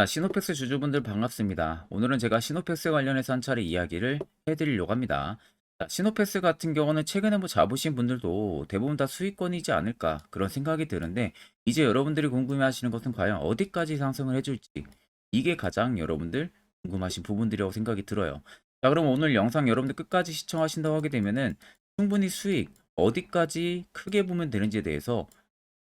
자, 시노팩스 주주분들 반갑습니다. 오늘은 제가 시노팩스 관련해서 한 차례 이야기를 해드리려고 합니다. 자, 시노팩스 같은 경우는 최근에 뭐 잡으신 분들도 대부분 다 수익권이지 않을까 그런 생각이 드는데, 이제 여러분들이 궁금해 하시는 것은 과연 어디까지 상승을 해줄지, 이게 가장 여러분들 궁금하신 부분들이라고 생각이 들어요. 자, 그럼 오늘 영상 여러분들 끝까지 시청하신다고 하게 되면은 충분히 수익 어디까지 크게 보면 되는지에 대해서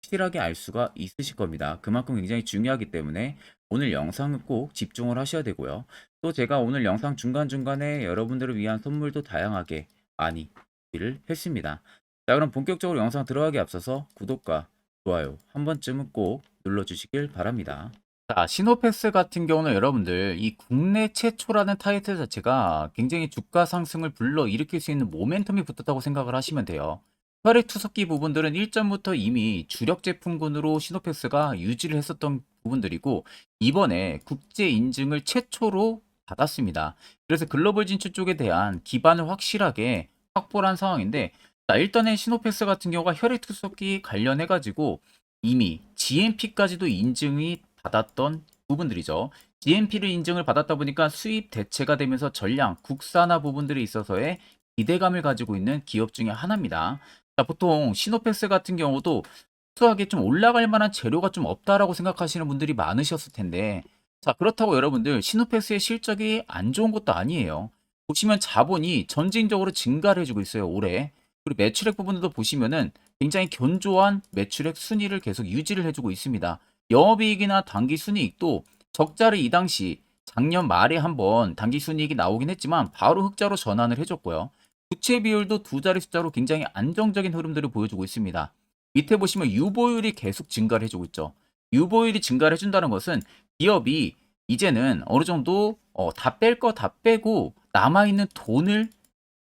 확실하게 알 수가 있으실 겁니다. 그만큼 굉장히 중요하기 때문에 오늘 영상은 꼭 집중을 하셔야 되고요. 또 제가 오늘 영상 중간중간에 여러분들을 위한 선물도 다양하게 많이 준비를 했습니다. 자, 그럼 본격적으로 영상 들어가기 앞서서 구독과 좋아요 한 번쯤은 꼭 눌러주시길 바랍니다. 자, 시노패스 같은 경우는 여러분들 이 국내 최초라는 타이틀 자체가 굉장히 주가 상승을 불러일으킬 수 있는 모멘텀이 붙었다고 생각을 하시면 돼요. 혈액 투석기 부분들은 일전부터 이미 주력 제품군으로 시노패스가 유지를 했었던 부분들이고, 이번에 국제 인증을 최초로 받았습니다. 그래서 글로벌 진출 쪽에 대한 기반을 확실하게 확보를 한 상황인데, 자, 일단은 시노패스 같은 경우가 혈액 투석기 관련해 가지고 이미 GMP까지도 인증이 받았던 부분들이죠. GMP를 인증을 받았다 보니까 수입 대체가 되면서 전량 국산화 부분들이 있어서의 기대감을 가지고 있는 기업 중에 하나입니다. 자, 보통 시노패스 같은 경우도 수하게 좀 올라갈 만한 재료가 좀 없다라고 생각하시는 분들이 많으셨을 텐데, 자, 그렇다고 여러분들 시노패스의 실적이 안 좋은 것도 아니에요. 보시면 자본이 전진적으로 증가를 해주고 있어요, 올해. 그리고 매출액 부분도 보시면은 굉장히 견조한 매출액 순위를 계속 유지를 해주고 있습니다. 영업이익이나 당기순이익도 적자를 이 당시 작년 말에 한번 당기순이익이 나오긴 했지만 바로 흑자로 전환을 해줬고요. 부채 비율도 두 자리 숫자로 굉장히 안정적인 흐름들을 보여주고 있습니다. 밑에 보시면 유보율이 계속 증가를 해주고 있죠. 유보율이 증가를 해준다는 것은 기업이 이제는 어느 정도 다 뺄 거 다 빼고 남아있는 돈을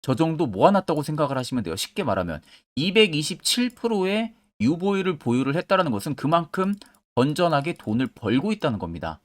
저 정도 모아놨다고 생각을 하시면 돼요. 쉽게 말하면 227%의 유보율을 보유를 했다는 것은 그만큼 건전하게 돈을 벌고 있다는 겁니다.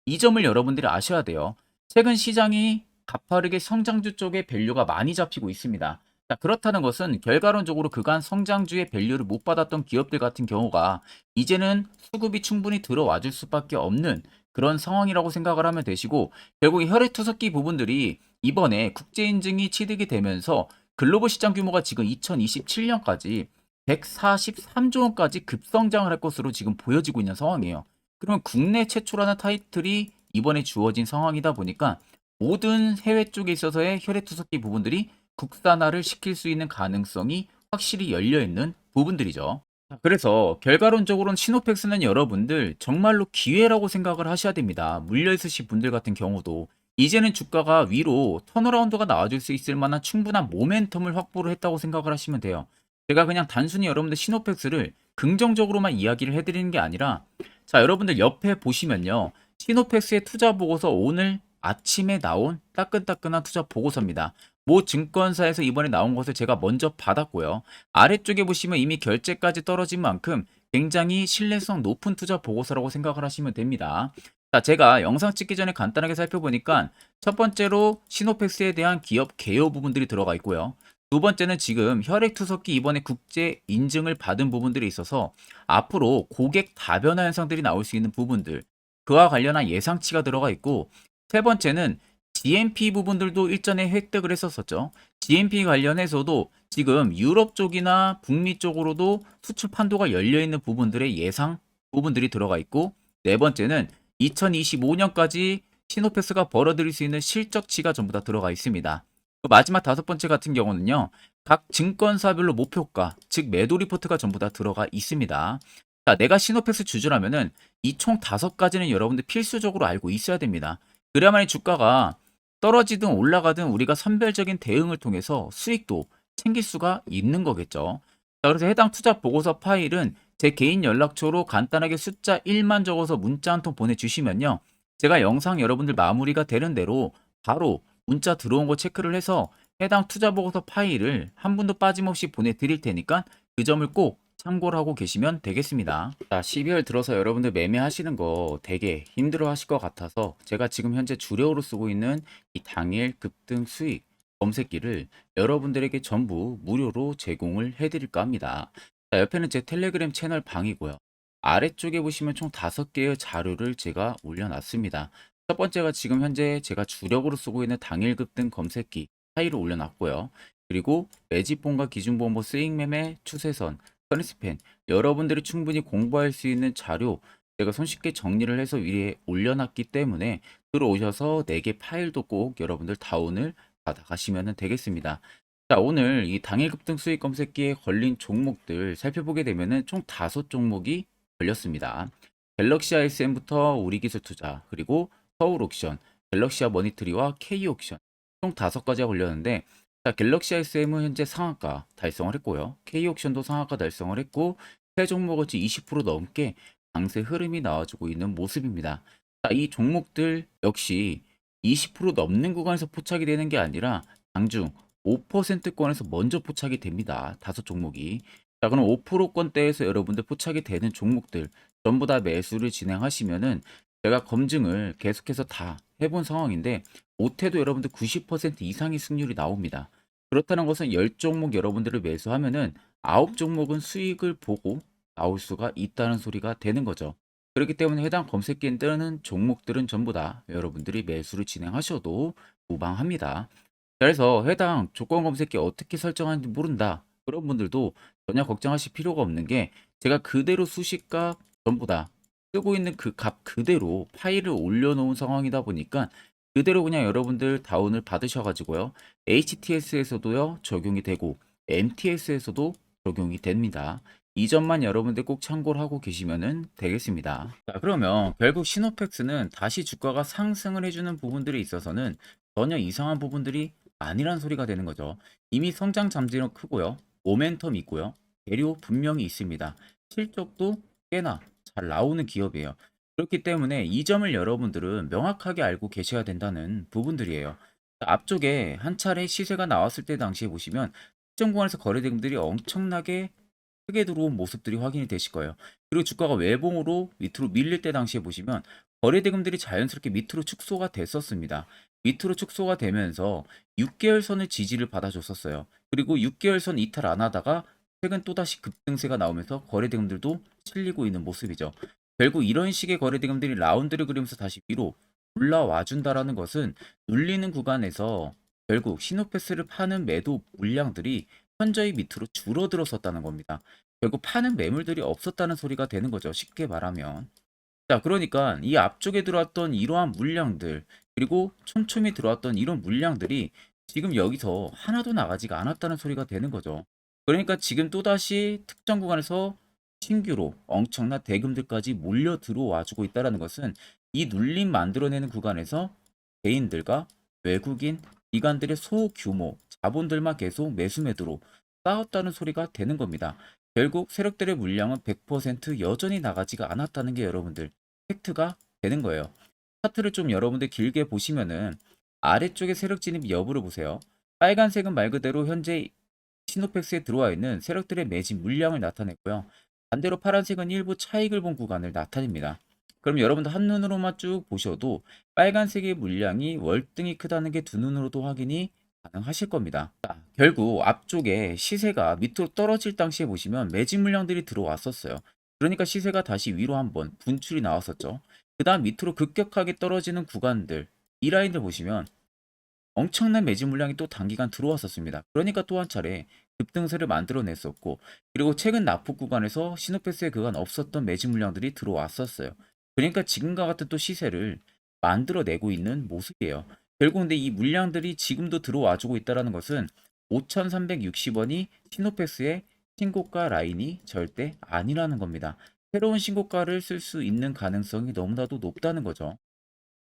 이 점을 여러분들이 아셔야 돼요. 최근 시장이 가파르게 성장주 쪽에 밸류가 많이 잡히고 있습니다. 자, 그렇다는 것은 결과론적으로 그간 성장주의 밸류를 못 받았던 기업들 같은 경우가 이제는 수급이 충분히 들어와 줄 수밖에 없는 그런 상황이라고 생각을 하면 되시고, 결국 이 혈액투석기 부분들이 이번에 국제인증이 취득이 되면서 글로벌 시장 규모가 지금 2027년까지 143조 원까지 급성장을 할 것으로 지금 보여지고 있는 상황이에요. 그러면 국내 최초라는 타이틀이 이번에 주어진 상황이다 보니까 모든 해외 쪽에 있어서의 혈액 투석기 부분들이 국산화를 시킬 수 있는 가능성이 확실히 열려 있는 부분들이죠. 자, 그래서 결과론적으로는 시노팩스는 여러분들 정말로 기회라고 생각을 하셔야 됩니다. 물려 있으신 분들 같은 경우도 이제는 주가가 위로 턴어라운드가 나와줄 수 있을 만한 충분한 모멘텀을 확보를 했다고 생각을 하시면 돼요. 제가 그냥 단순히 여러분들 시노팩스를 긍정적으로만 이야기를 해드리는 게 아니라, 자, 여러분들 옆에 보시면요. 시노팩스의 투자 보고서 오늘 아침에 나온 따끈따끈한 투자 보고서입니다. 모 증권사에서 이번에 나온 것을 제가 먼저 받았고요. 아래쪽에 보시면 이미 결제까지 떨어진 만큼 굉장히 신뢰성 높은 투자 보고서라고 생각을 하시면 됩니다. 자, 제가 영상 찍기 전에 간단하게 살펴보니까 첫 번째로 시노팩스에 대한 기업 개요 부분들이 들어가 있고요. 두 번째는 지금 혈액투석기 이번에 국제 인증을 받은 부분들이 있어서 앞으로 고객 다변화 현상들이 나올 수 있는 부분들, 그와 관련한 예상치가 들어가 있고, 세 번째는 GMP 부분들도 일전에 획득을 했었었죠. GMP 관련해서도 지금 유럽 쪽이나 북미 쪽으로도 수출 판도가 열려 있는 부분들의 예상 부분들이 들어가 있고, 네 번째는 2025년까지 시노패스가 벌어들일 수 있는 실적치가 전부 다 들어가 있습니다. 마지막 다섯 번째 같은 경우는요, 각 증권사별로 목표가, 즉 매도 리포트가 전부 다 들어가 있습니다. 자, 내가 시노패스 주주라면은 이 총 다섯 가지는 여러분들 필수적으로 알고 있어야 됩니다. 그래야만 이 주가가 떨어지든 올라가든 우리가 선별적인 대응을 통해서 수익도 챙길 수가 있는 거겠죠. 자, 그래서 해당 투자 보고서 파일은 제 개인 연락처로 간단하게 숫자 1만 적어서 문자 한 통 보내주시면요, 제가 영상 여러분들 마무리가 되는 대로 바로 문자 들어온 거 체크를 해서 해당 투자 보고서 파일을 한 분도 빠짐없이 보내드릴 테니까 그 점을 꼭 참고를 하고 계시면 되겠습니다. 자, 12월 들어서 여러분들 매매하시는 거 되게 힘들어 하실 것 같아서 제가 지금 현재 주력으로 쓰고 있는 이 당일 급등 수익 검색기를 여러분들에게 전부 무료로 제공을 해드릴까 합니다. 자, 옆에는 제 텔레그램 채널 방이고요. 아래쪽에 보시면 총 5개의 자료를 제가 올려놨습니다. 첫 번째가 지금 현재 제가 주력으로 쓰고 있는 당일 급등 검색기 파일을 올려놨고요. 그리고 매집본과 기준본부 스윙매매 추세선, 선리스팬 여러분들이 충분히 공부할 수 있는 자료 제가 손쉽게 정리를 해서 위에 올려놨기 때문에 들어오셔서 4개 파일도 꼭 여러분들 다운을 받아가시면 되겠습니다. 자, 오늘 이 당일 급등 수익 검색기에 걸린 종목들 살펴보게 되면은 총 5종목이 걸렸습니다. 갤럭시 ISM부터 우리기술투자, 그리고 서울옥션, 갤럭시아 머니트리와 K옥션 총 5가지가 걸렸는데 자, 갤럭시 ISM은 현재 상한가 달성을 했고요. K옥션도 상한가 달성을 했고 세 종목어치 20% 넘게 강세 흐름이 나와주고 있는 모습입니다. 자, 이 종목들 역시 20% 넘는 구간에서 포착이 되는 게 아니라 장중 5%권에서 먼저 포착이 됩니다. 5종목이. 자, 그럼 5%권대에서 여러분들 포착이 되는 종목들 전부 다 매수를 진행하시면은 제가 검증을 계속해서 다 해본 상황인데 못해도 여러분들 90% 이상의 승률이 나옵니다. 그렇다는 것은 10종목 여러분들을 매수하면은 9종목은 수익을 보고 나올 수가 있다는 소리가 되는 거죠. 그렇기 때문에 해당 검색기에 뜨는 종목들은 전부 다 여러분들이 매수를 진행하셔도 무방합니다. 그래서 해당 조건 검색기 어떻게 설정하는지 모른다. 그런 분들도 전혀 걱정하실 필요가 없는 게 제가 그대로 수식값 전부 다 쓰고 있는 그 값 그대로 파일을 올려놓은 상황이다 보니까 그대로 그냥 여러분들 다운을 받으셔가지고요. HTS에서도요 적용이 되고 MTS에서도 적용이 됩니다. 이 점만 여러분들 꼭 참고를 하고 계시면 되겠습니다. 자, 그러면 결국 시노펙스는 다시 주가가 상승을 해주는 부분들이 있어서는 전혀 이상한 부분들이 아니란 소리가 되는 거죠. 이미 성장 잠재력 크고요. 모멘텀 있고요. 재료 분명히 있습니다. 실적도 꽤나 잘 나오는 기업이에요. 그렇기 때문에 이 점을 여러분들은 명확하게 알고 계셔야 된다는 부분들이에요. 앞쪽에 한 차례 시세가 나왔을 때 당시에 보시면 특정 구간에서 거래대금들이 엄청나게 크게 들어온 모습들이 확인이 되실 거예요. 그리고 주가가 외봉으로 밑으로 밀릴 때 당시에 보시면 거래대금들이 자연스럽게 밑으로 축소가 됐었습니다. 밑으로 축소가 되면서 6개월 선을 지지를 받아줬었어요. 그리고 6개월 선 이탈 안 하다가 최근 또다시 급등세가 나오면서 거래대금들도 실리고 있는 모습이죠. 결국 이런 식의 거래대금들이 라운드를 그리면서 다시 위로 올라와 준다라는 것은 눌리는 구간에서 결국 시노패스를 파는 매도 물량들이 현저히 밑으로 줄어들었었다는 겁니다. 결국 파는 매물들이 없었다는 소리가 되는 거죠. 쉽게 말하면. 자, 그러니까 이 앞쪽에 들어왔던 이러한 물량들, 그리고 촘촘히 들어왔던 이런 물량들이 지금 여기서 하나도 나가지가 않았다는 소리가 되는 거죠. 그러니까 지금 또다시 특정 구간에서 신규로 엄청난 대금들까지 몰려 들어와 주고 있다는 것은 이 눌림 만들어내는 구간에서 개인들과 외국인, 기관들의 소규모 자본들만 계속 매수 매도로 싸웠다는 소리가 되는 겁니다. 결국 세력들의 물량은 100% 여전히 나가지가 않았다는 게 여러분들 팩트가 되는 거예요. 차트를 좀 여러분들 길게 보시면은 아래쪽에 세력 진입 여부를 보세요. 빨간색은 말 그대로 현재 시노펙스에 들어와 있는 세력들의 매집 물량을 나타냈고요. 반대로 파란색은 일부 차익을 본 구간을 나타냅니다. 그럼 여러분들 한눈으로만 쭉 보셔도 빨간색의 물량이 월등히 크다는 게 두 눈으로도 확인이 가능하실 겁니다. 자, 결국 앞쪽에 시세가 밑으로 떨어질 당시에 보시면 매집 물량들이 들어왔었어요. 그러니까 시세가 다시 위로 한번 분출이 나왔었죠. 그 다음 밑으로 급격하게 떨어지는 구간들, 이 라인들 보시면 엄청난 매집 물량이 또 단기간 들어왔었습니다. 그러니까 또 한 차례 급등세를 만들어냈었고, 그리고 최근 납폭 구간에서 시노패스에 그간 없었던 매집 물량들이 들어왔었어요. 그러니까 지금과 같은 또 시세를 만들어내고 있는 모습이에요. 결국 근데 이 물량들이 지금도 들어와주고 있다는 것은 5,360원이 시노패스의 신고가 라인이 절대 아니라는 겁니다. 새로운 신고가를 쓸 수 있는 가능성이 너무나도 높다는 거죠.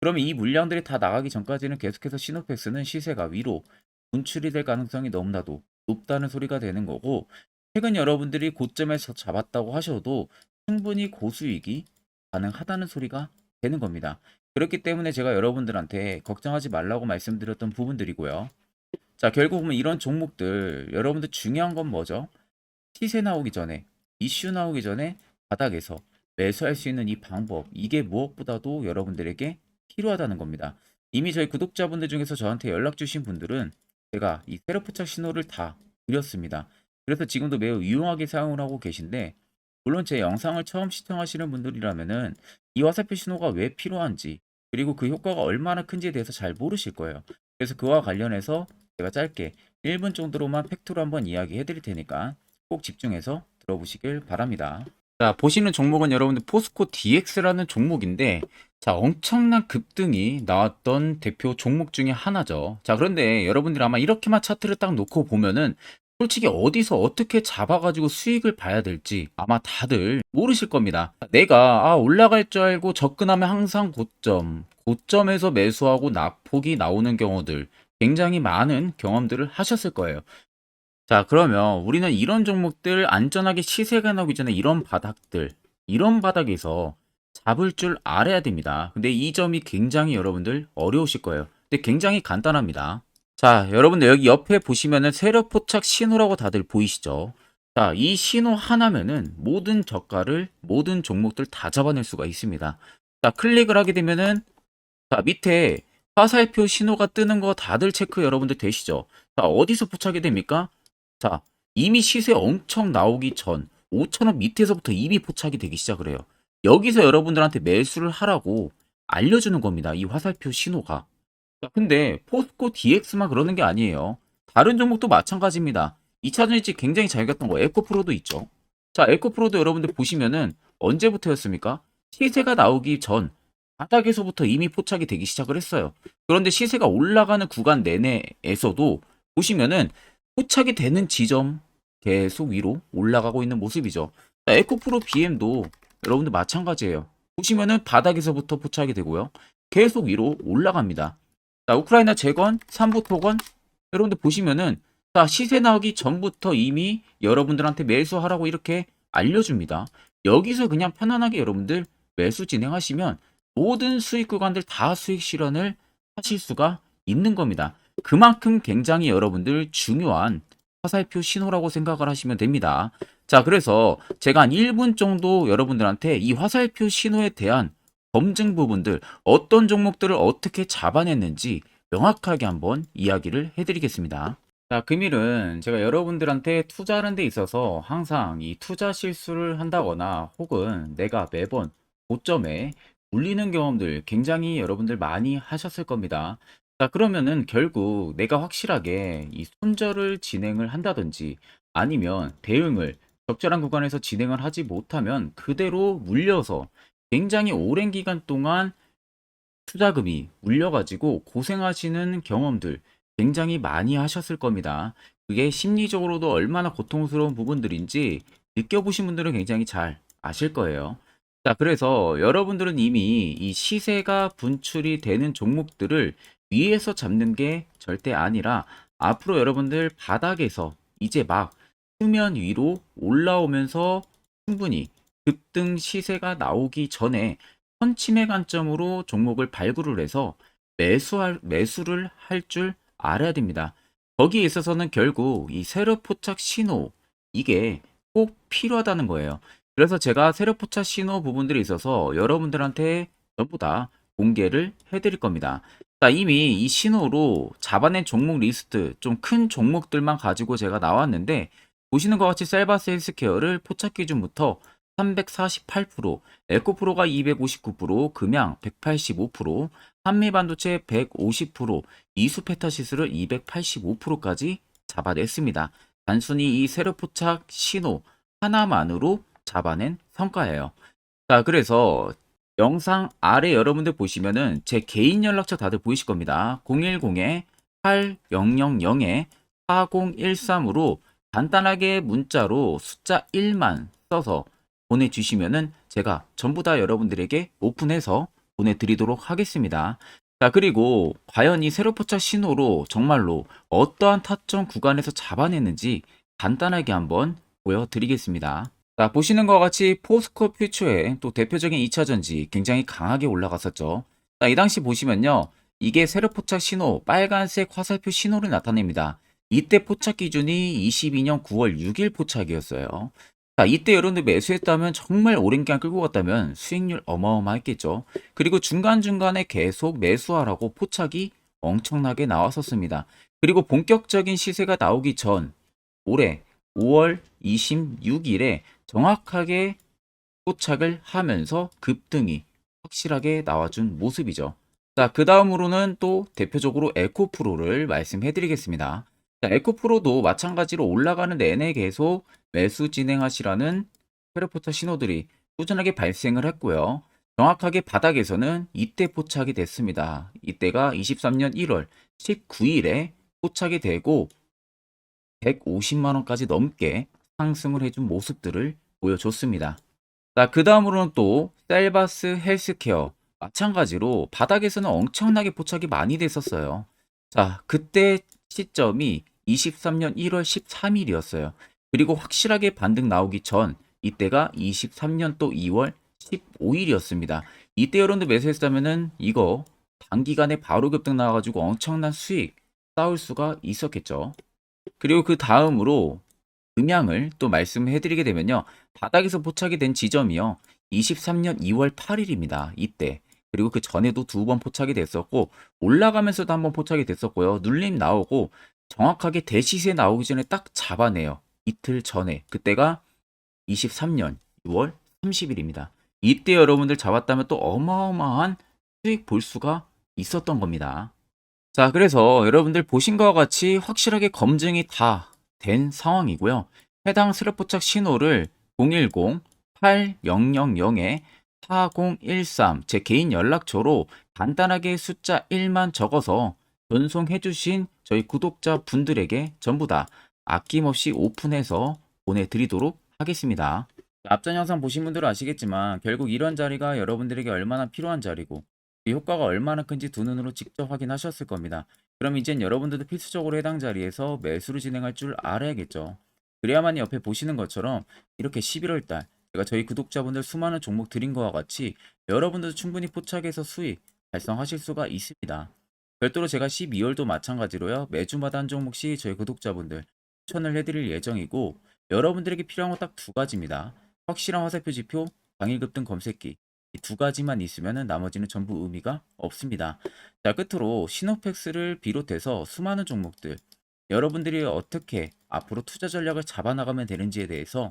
그러면 이 물량들이 다 나가기 전까지는 계속해서 시노펙스는 시세가 위로 분출이 될 가능성이 너무나도 높다는 소리가 되는 거고, 최근 여러분들이 고점에서 잡았다고 하셔도 충분히 고수익이 가능하다는 소리가 되는 겁니다. 그렇기 때문에 제가 여러분들한테 걱정하지 말라고 말씀드렸던 부분들이고요. 자, 결국은 이런 종목들 여러분들 중요한 건 뭐죠? 시세 나오기 전에, 이슈 나오기 전에 바닥에서 매수할 수 있는 이 방법, 이게 무엇보다도 여러분들에게 필요하다는 겁니다. 이미 저희 구독자분들 중에서 저한테 연락 주신 분들은 제가 이 세로포착 신호를 다 드렸습니다. 그래서 지금도 매우 유용하게 사용을 하고 계신데 물론 제 영상을 처음 시청하시는 분들이라면은 이 화살표 신호가 왜 필요한지, 그리고 그 효과가 얼마나 큰지에 대해서 잘 모르실 거예요. 그래서 그와 관련해서 제가 짧게 1분 정도로만 팩트로 한번 이야기해 드릴 테니까 꼭 집중해서 들어보시길 바랍니다. 자, 보시는 종목은 여러분들 포스코 DX라는 종목인데, 자, 엄청난 급등이 나왔던 대표 종목 중에 하나죠. 자, 그런데 여러분들이 아마 이렇게만 차트를 딱 놓고 보면은 솔직히 어디서 어떻게 잡아가지고 수익을 봐야 될지 아마 다들 모르실 겁니다. 내가 올라갈 줄 알고 접근하면 항상 고점에서 매수하고 낙폭이 나오는 경우들 굉장히 많은 경험들을 하셨을 거예요. 자, 그러면 우리는 이런 종목들 안전하게 시세가 나오기 전에 이런 바닥에서 잡을 줄 알아야 됩니다. 근데 이 점이 굉장히 여러분들 어려우실 거예요. 근데 굉장히 간단합니다. 자, 여러분들 여기 옆에 보시면은 세력 포착 신호라고 다들 보이시죠? 자, 이 신호 하나면은 모든 저가를, 모든 종목들 다 잡아낼 수가 있습니다. 자, 클릭을 하게 되면은 자, 밑에 화살표 신호가 뜨는 거 다들 체크 여러분들 되시죠? 자, 어디서 포착이 됩니까? 자, 이미 시세 엄청 나오기 전 5천원 밑에서부터 이미 포착이 되기 시작을 해요. 여기서 여러분들한테 매수를 하라고 알려주는 겁니다. 이 화살표 신호가. 자, 근데 포스코 DX만 그러는 게 아니에요. 다른 종목도 마찬가지입니다. 2차 전지 굉장히 잘 갔던 거 에코프로도 있죠. 자, 에코프로도 여러분들 보시면은 언제부터였습니까? 시세가 나오기 전 바닥에서부터 이미 포착이 되기 시작을 했어요. 그런데 시세가 올라가는 구간 내내에서도 보시면은 포착이 되는 지점 계속 위로 올라가고 있는 모습이죠. 자, 에코프로 BM도 여러분들 마찬가지예요. 보시면은 바닥에서부터 포착이 되고요. 계속 위로 올라갑니다. 자, 우크라이나 재건, 삼부 토건 여러분들 보시면은 자, 시세 나오기 전부터 이미 여러분들한테 매수하라고 이렇게 알려줍니다. 여기서 그냥 편안하게 여러분들 매수 진행하시면 모든 수익 구간들 다 수익 실현을 하실 수가 있는 겁니다. 그만큼 굉장히 여러분들 중요한 화살표 신호라고 생각을 하시면 됩니다. 자, 그래서 제가 한 1분 정도 여러분들한테 이 화살표 신호에 대한 검증 부분들, 어떤 종목들을 어떻게 잡아냈는지 명확하게 한번 이야기를 해드리겠습니다. 자, 금일은 제가 여러분들한테 투자하는 데 있어서 항상 이 투자 실수를 한다거나 혹은 내가 매번 고점에 물리는 경험들 굉장히 여러분들 많이 하셨을 겁니다. 자, 그러면은 결국 내가 확실하게 이 손절을 진행을 한다든지 아니면 대응을 적절한 구간에서 진행을 하지 못하면 그대로 물려서 굉장히 오랜 기간 동안 투자금이 물려가지고 고생하시는 경험들 굉장히 많이 하셨을 겁니다. 그게 심리적으로도 얼마나 고통스러운 부분들인지 느껴보신 분들은 굉장히 잘 아실 거예요. 자, 그래서 여러분들은 이미 이 시세가 분출이 되는 종목들을 위에서 잡는 게 절대 아니라 앞으로 여러분들 바닥에서 이제 막 수면 위로 올라오면서 충분히 급등 시세가 나오기 전에 선침의 관점으로 종목을 발굴을 해서 매수를 할 줄 알아야 됩니다. 거기에 있어서는 결국 이 세력 포착 신호 이게 꼭 필요하다는 거예요. 그래서 제가 세력 포착 신호 부분들이 있어서 여러분들한테 전부 다 공개를 해드릴 겁니다. 자, 이미 이 신호로 잡아낸 종목 리스트 좀 큰 종목들만 가지고 제가 나왔는데 보시는 것 같이 셀바스 헬스케어를 포착 기준부터 348%, 에코프로가 259%, 금양 185%, 한미반도체 150%, 이수페타시스를 285%까지 잡아냈습니다. 단순히 이 세력포착 신호 하나만으로 잡아낸 성과예요. 자, 그래서 영상 아래 여러분들 보시면은 제 개인 연락처 다들 보이실 겁니다. 010-8013-4013으로 간단하게 문자로 숫자 1만 써서 보내주시면은 제가 전부 다 여러분들에게 오픈해서 보내드리도록 하겠습니다. 자, 그리고 과연 이 세로포착 신호로 정말로 어떠한 타점 구간에서 잡아냈는지 간단하게 한번 보여드리겠습니다. 자, 보시는 것과 같이 포스코 퓨처의 또 대표적인 2차 전지 굉장히 강하게 올라갔었죠. 자, 이 당시 보시면요. 이게 세로포착 신호, 빨간색 화살표 신호를 나타냅니다. 이때 포착 기준이 22년 9월 6일 포착이었어요. 자, 이때 여러분들 매수했다면 정말 오랜 기간 끌고 갔다면 수익률 어마어마했겠죠. 그리고 중간중간에 계속 매수하라고 포착이 엄청나게 나왔었습니다. 그리고 본격적인 시세가 나오기 전 올해 5월 26일에 정확하게 포착을 하면서 급등이 확실하게 나와준 모습이죠. 자, 그 다음으로는 또 대표적으로 에코프로를 말씀해 드리겠습니다. 자, 에코프로도 마찬가지로 올라가는 내내 계속 매수 진행하시라는 페르포차 신호들이 꾸준하게 발생을 했고요. 정확하게 바닥에서는 이때 포착이 됐습니다. 이때가 23년 1월 19일에 포착이 되고 150만 원까지 넘게 상승을 해준 모습들을 보여줬습니다. 자, 그 다음으로는 또 셀바스 헬스케어 마찬가지로 바닥에서는 엄청나게 포착이 많이 됐었어요. 자, 그때 시점이 23년 1월 13일이었어요. 그리고 확실하게 반등 나오기 전 이때가 23년 또 2월 15일이었습니다. 이때 여러분들 매수했다면은 이거 단기간에 바로 급등 나와가지고 엄청난 수익 쌓을 수가 있었겠죠. 그리고 그 다음으로 음향을 또 말씀해 드리게 되면요. 바닥에서 포착이 된 지점이요. 23년 2월 8일입니다. 이때. 그리고 그 전에도 두 번 포착이 됐었고 올라가면서도 한번 포착이 됐었고요. 눌림 나오고 정확하게 대시세 나오기 전에 딱 잡아내요. 이틀 전에. 그때가 23년 6월 30일입니다. 이때 여러분들 잡았다면 또 어마어마한 수익 볼 수가 있었던 겁니다. 자, 그래서 여러분들 보신 것과 같이 확실하게 검증이 다 된 상황이고요. 해당 스랩포착 신호를 010-8000-4013 제 개인 연락처로 간단하게 숫자 1만 적어서 전송해 주신 저희 구독자 분들에게 전부 다 아낌없이 오픈해서 보내드리도록 하겠습니다. 앞전 영상 보신 분들은 아시겠지만 결국 이런 자리가 여러분들에게 얼마나 필요한 자리고 이 효과가 얼마나 큰지 두 눈으로 직접 확인하셨을 겁니다. 그럼 이젠 여러분들도 필수적으로 해당 자리에서 매수를 진행할 줄 알아야겠죠. 그래야만 옆에 보시는 것처럼 이렇게 11월 달 제가 저희 구독자분들 수많은 종목 드린 것과 같이 여러분들도 충분히 포착해서 수익 달성하실 수가 있습니다. 별도로 제가 12월도 마찬가지로요. 매주마다 한 종목씩 저희 구독자분들 추천을 해드릴 예정이고 여러분들에게 필요한 건 딱 두 가지입니다. 확실한 화살표 지표, 당일 급등 검색기 이 두 가지만 있으면 나머지는 전부 의미가 없습니다. 자, 끝으로 시노펙스를 비롯해서 수많은 종목들 여러분들이 어떻게 앞으로 투자 전략을 잡아나가면 되는지에 대해서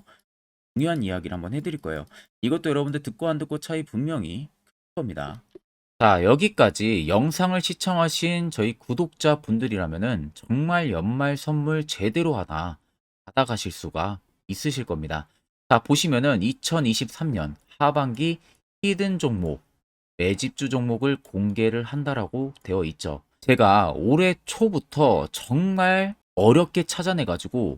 중요한 이야기를 한번 해드릴 거예요. 이것도 여러분들 듣고 안 듣고 차이 분명히 클 겁니다. 자, 여기까지 영상을 시청하신 저희 구독자 분들이라면은 정말 연말 선물 제대로 하나 받아가실 수가 있으실 겁니다. 자, 보시면은 2023년 하반기 히든 종목, 매집주 종목을 공개를 한다라고 되어 있죠. 제가 올해 초부터 정말 어렵게 찾아내가지고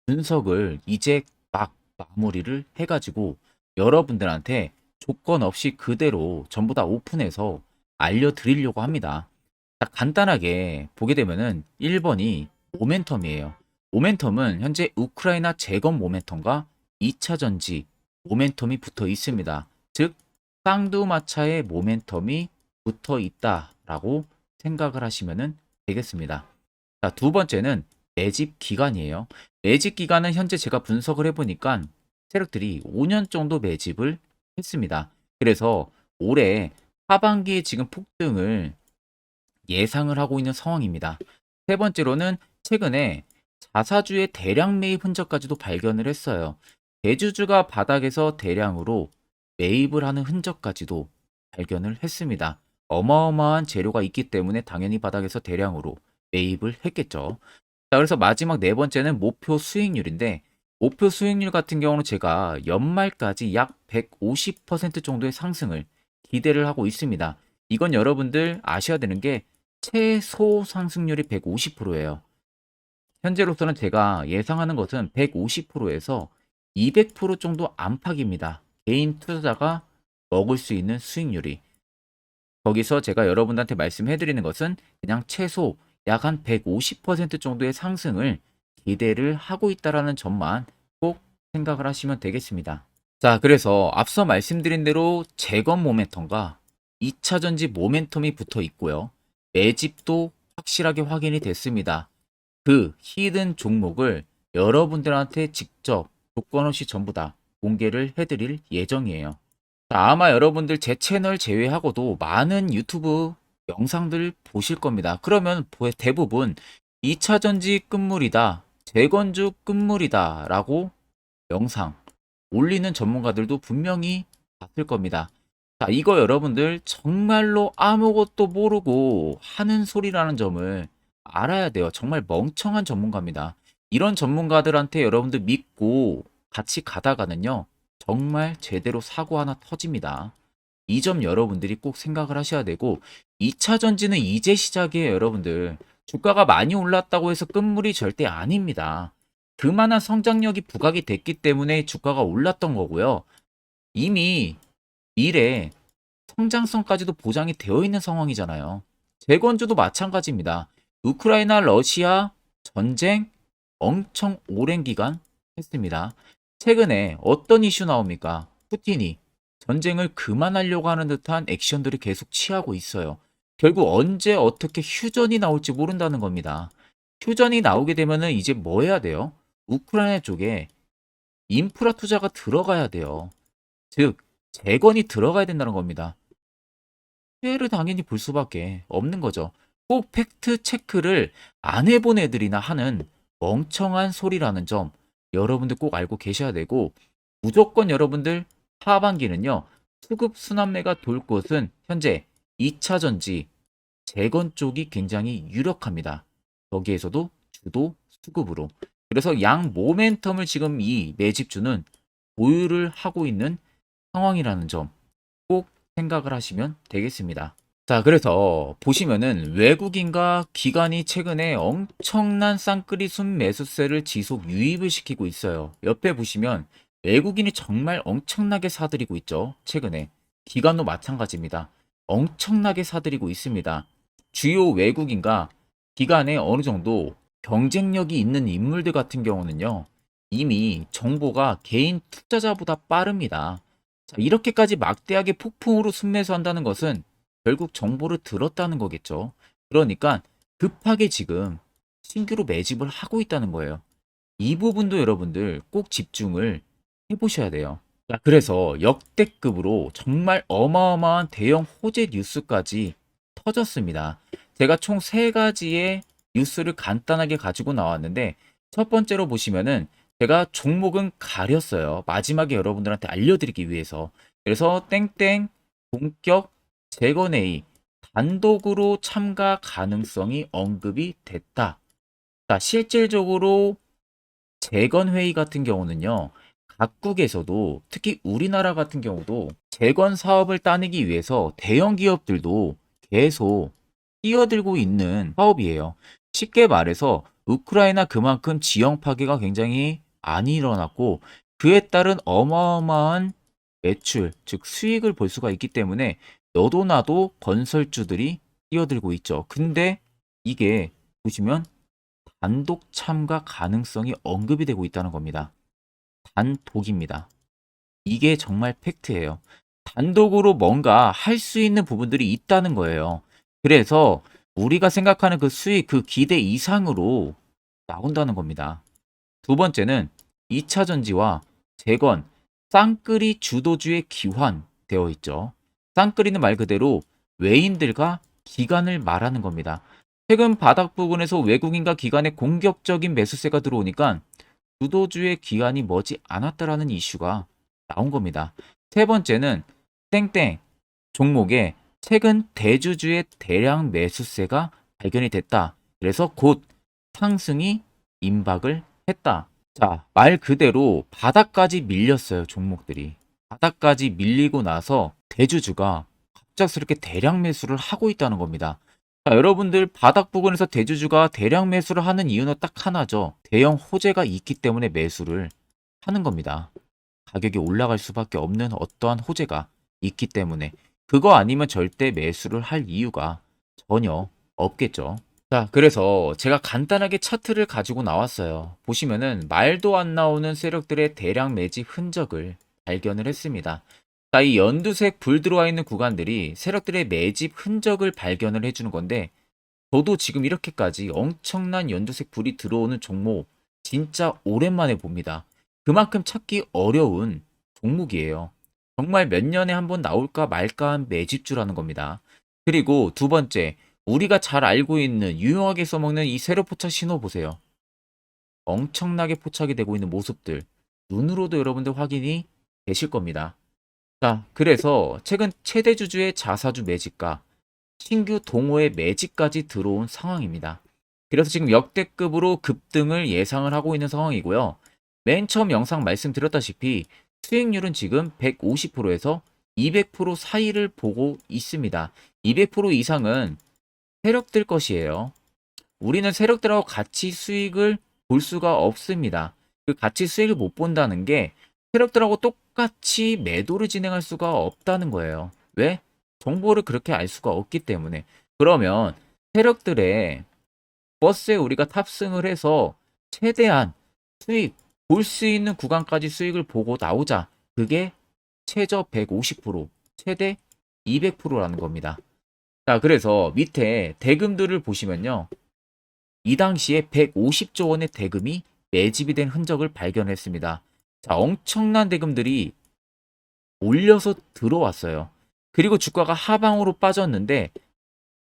분석을 이제 막 마무리를 해가지고 여러분들한테 조건 없이 그대로 전부 다 오픈해서 알려드리려고 합니다. 자, 간단하게 보게 되면은 1번이 모멘텀이에요. 모멘텀은 현재 우크라이나 재건 모멘텀과 2차 전지 모멘텀이 붙어 있습니다. 즉 쌍두마차의 모멘텀이 붙어 있다라고 생각을 하시면 되겠습니다. 자, 두 번째는 매집 기간이에요. 매집 기간은 현재 제가 분석을 해보니까 세력들이 5년 정도 매집을 했습니다. 그래서 올해 하반기에 지금 폭등을 예상을 하고 있는 상황입니다. 세 번째로는 최근에 자사주의 대량 매입 흔적까지도 발견을 했어요. 대주주가 바닥에서 대량으로 매입을 하는 흔적까지도 발견을 했습니다. 어마어마한 재료가 있기 때문에 당연히 바닥에서 대량으로 매입을 했겠죠. 자, 그래서 마지막 네 번째는 목표 수익률인데 목표 수익률 같은 경우는 제가 연말까지 약 150% 정도의 상승을 기대를 하고 있습니다. 이건 여러분들 아셔야 되는 게 최소 상승률이 150%예요. 현재로서는 제가 예상하는 것은 150%에서 200% 정도 안팎입니다. 개인 투자자가 먹을 수 있는 수익률이. 거기서 제가 여러분들한테 말씀해 드리는 것은 그냥 최소 약 한 150% 정도의 상승을 기대를 하고 있다라는 점만 꼭 생각을 하시면 되겠습니다. 자, 그래서 앞서 말씀드린 대로 재건 모멘텀과 2차 전지 모멘텀이 붙어 있고요. 매집도 확실하게 확인이 됐습니다. 그 히든 종목을 여러분들한테 직접 조건 없이 전부 다 공개를 해드릴 예정이에요. 자, 아마 여러분들 제 채널 제외하고도 많은 유튜브 영상들 보실 겁니다. 그러면 대부분 2차 전지 끝물이다, 재건주 끝물이다 라고 영상 올리는 전문가들도 분명히 봤을 겁니다. 자, 이거 여러분들 정말로 아무것도 모르고 하는 소리라는 점을 알아야 돼요. 정말 멍청한 전문가입니다. 이런 전문가들한테 여러분들 믿고 같이 가다가는요, 정말 제대로 사고 하나 터집니다. 이 점 여러분들이 꼭 생각을 하셔야 되고, 2차 전지는 이제 시작이에요, 여러분들. 주가가 많이 올랐다고 해서 끝물이 절대 아닙니다. 그만한 성장력이 부각이 됐기 때문에 주가가 올랐던 거고요. 이미 미래 성장성까지도 보장이 되어 있는 상황이잖아요. 재건주도 마찬가지입니다. 우크라이나 러시아 전쟁 엄청 오랜 기간 했습니다. 최근에 어떤 이슈 나옵니까? 푸틴이 전쟁을 그만하려고 하는 듯한 액션들을 계속 취하고 있어요. 결국 언제 어떻게 휴전이 나올지 모른다는 겁니다. 휴전이 나오게 되면은 이제 뭐 해야 돼요? 우크라이나 쪽에 인프라 투자가 들어가야 돼요. 즉, 재건이 들어가야 된다는 겁니다. 피해를 당연히 볼 수밖에 없는 거죠. 꼭 팩트 체크를 안 해본 애들이나 하는 멍청한 소리라는 점 여러분들 꼭 알고 계셔야 되고, 무조건 여러분들 하반기는요, 수급 순환매가 돌 곳은 현재 2차 전지 재건 쪽이 굉장히 유력합니다. 거기에서도 주도 수급으로. 그래서 양 모멘텀을 지금 이 매집주는 보유를 하고 있는 상황이라는 점 꼭 생각을 하시면 되겠습니다. 자, 그래서 보시면은 외국인과 기관이 최근에 엄청난 쌍끌이 순매수세를 지속 유입을 시키고 있어요. 옆에 보시면 외국인이 정말 엄청나게 사들이고 있죠. 최근에. 기관도 마찬가지입니다. 엄청나게 사들이고 있습니다. 주요 외국인과 기관에 어느 정도 경쟁력이 있는 인물들 같은 경우는요, 이미 정보가 개인 투자자보다 빠릅니다. 자, 이렇게까지 막대하게 폭풍으로 순매수한다는 것은 결국 정보를 들었다는 거겠죠. 그러니까 급하게 지금 신규로 매집을 하고 있다는 거예요. 이 부분도 여러분들 꼭 집중을 해보셔야 돼요. 자, 그래서 역대급으로 정말 어마어마한 대형 호재 뉴스까지 터졌습니다. 제가 총 세 가지의 뉴스를 간단하게 가지고 나왔는데, 첫 번째로 보시면은 제가 종목은 가렸어요. 마지막에 여러분들한테 알려드리기 위해서. 그래서 땡땡 본격 재건회의 단독으로 참가 가능성이 언급이 됐다. 자, 실질적으로 재건회의 같은 경우는요, 각국에서도 특히 우리나라 같은 경우도 재건 사업을 따내기 위해서 대형 기업들도 계속 뛰어들고 있는 사업이에요. 쉽게 말해서 우크라이나 그만큼 지형 파괴가 굉장히 많이 일어났고, 그에 따른 어마어마한 매출, 즉 수익을 볼 수가 있기 때문에 너도 나도 건설주들이 뛰어들고 있죠. 근데 이게 보시면 단독 참가 가능성이 언급이 되고 있다는 겁니다. 단독입니다. 이게 정말 팩트예요. 단독으로 뭔가 할 수 있는 부분들이 있다는 거예요. 그래서 우리가 생각하는 그 수익, 그 기대 이상으로 나온다는 겁니다. 두 번째는 2차 전지와 재건, 쌍끌이 주도주의 기환되어 있죠. 쌍끌이는 말 그대로 외인들과 기관을 말하는 겁니다. 최근 바닥 부근에서 외국인과 기관의 공격적인 매수세가 들어오니까 주도주의 기관이 머지 않았다라는 이슈가 나온 겁니다. 세 번째는 땡땡 종목에 최근 대주주의 대량 매수세가 발견이 됐다. 그래서 곧 상승이 임박을 했다. 자, 말 그대로 바닥까지 밀렸어요, 종목들이. 바닥까지 밀리고 나서 대주주가 갑작스럽게 대량 매수를 하고 있다는 겁니다. 자, 여러분들 바닥 부근에서 대주주가 대량 매수를 하는 이유는 딱 하나죠. 대형 호재가 있기 때문에 매수를 하는 겁니다. 가격이 올라갈 수밖에 없는 어떠한 호재가 있기 때문에. 그거 아니면 절대 매수를 할 이유가 전혀 없겠죠. 자, 그래서 제가 간단하게 차트를 가지고 나왔어요. 보시면은 말도 안 나오는 세력들의 대량 매집 흔적을 발견을 했습니다. 자, 이 연두색 불 들어와 있는 구간들이 세력들의 매집 흔적을 발견을 해주는 건데, 저도 지금 이렇게까지 엄청난 연두색 불이 들어오는 종목 진짜 오랜만에 봅니다. 그만큼 찾기 어려운 종목이에요. 정말 몇 년에 한 번 나올까 말까 한 매집주라는 겁니다. 그리고 두 번째, 우리가 잘 알고 있는 유용하게 써먹는 이 세로 포착 신호 보세요. 엄청나게 포착이 되고 있는 모습들. 눈으로도 여러분들 확인이 되실 겁니다. 자, 그래서 최근 최대 주주의 자사주 매집과 신규 동호회 매집까지 들어온 상황입니다. 그래서 지금 역대급으로 급등을 예상을 하고 있는 상황이고요. 맨 처음 영상 말씀드렸다시피 수익률은 지금 150%에서 200% 사이를 보고 있습니다. 200% 이상은 세력들 것이에요. 우리는 세력들하고 같이 수익을 볼 수가 없습니다. 그 같이 수익을 못 본다는 게 세력들하고 똑같이 매도를 진행할 수가 없다는 거예요. 왜? 정보를 그렇게 알 수가 없기 때문에. 그러면 세력들의 버스에 우리가 탑승을 해서 최대한 수익, 볼 수 있는 구간까지 수익을 보고 나오자. 그게 최저 150%, 최대 200%라는 겁니다. 자, 그래서 밑에 대금들을 보시면요. 이 당시에 150조 원의 대금이 매집이 된 흔적을 발견했습니다. 자, 엄청난 대금들이 올려서 들어왔어요. 그리고 주가가 하방으로 빠졌는데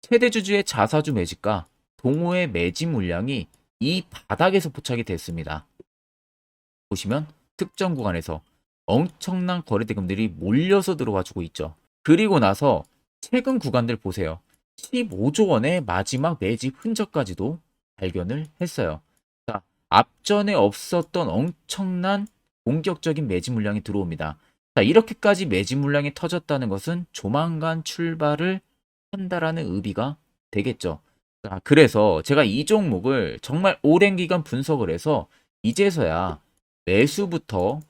최대 주주의 자사주 매집과 동호회 매집 물량이 이 바닥에서 포착이 됐습니다. 보시면 특정 구간에서 엄청난 거래 대금들이 몰려서 들어와 주고 있죠. 그리고 나서 최근 구간들 보세요. 15조 원의 마지막 매집 흔적까지도 발견을 했어요. 자, 앞전에 없었던 엄청난 공격적인 매집 물량이 들어옵니다. 자, 이렇게까지 매집 물량이 터졌다는 것은 조만간 출발을 한다라는 의미가 되겠죠. 자, 그래서 제가 이 종목을 정말 오랜 기간 분석을 해서 이제서야 매수부터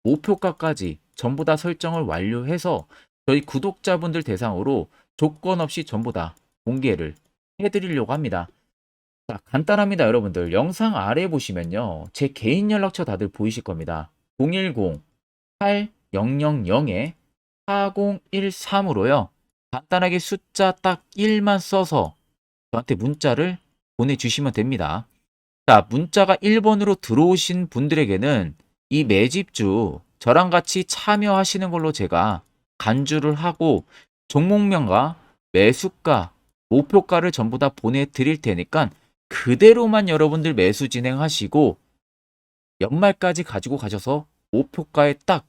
목표가까지 전부 다 설정을 완료해서 저희 구독자분들 대상으로 조건 없이 전부 다 공개를 해드리려고 합니다. 자, 간단합니다, 여러분들. 영상 아래 보시면요. 제 개인 연락처 다들 보이실 겁니다. 010-800-4013으로요. 간단하게 숫자 딱 1만 써서 저한테 문자를 보내주시면 됩니다. 자, 문자가 1번으로 들어오신 분들에게는 이 매집주 저랑 같이 참여하시는 걸로 제가 간주를 하고 종목명과 매수가, 목표가를 전부 다 보내드릴 테니까 그대로만 여러분들 매수 진행하시고 연말까지 가지고 가셔서 목표가에 딱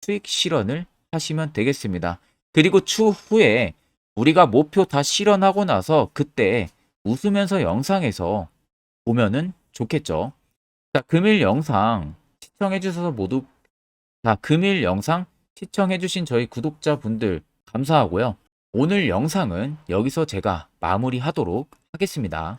수익 실현을 하시면 되겠습니다. 그리고 추후에 우리가 목표 다 실현하고 나서 그때 웃으면서 영상에서 보면은 좋겠죠. 자, 금일 영상 시청해 주셔서 모두 금일 영상 시청해 주신 저희 구독자분들 감사하고요. 오늘 영상은 여기서 제가 마무리하도록 하겠습니다.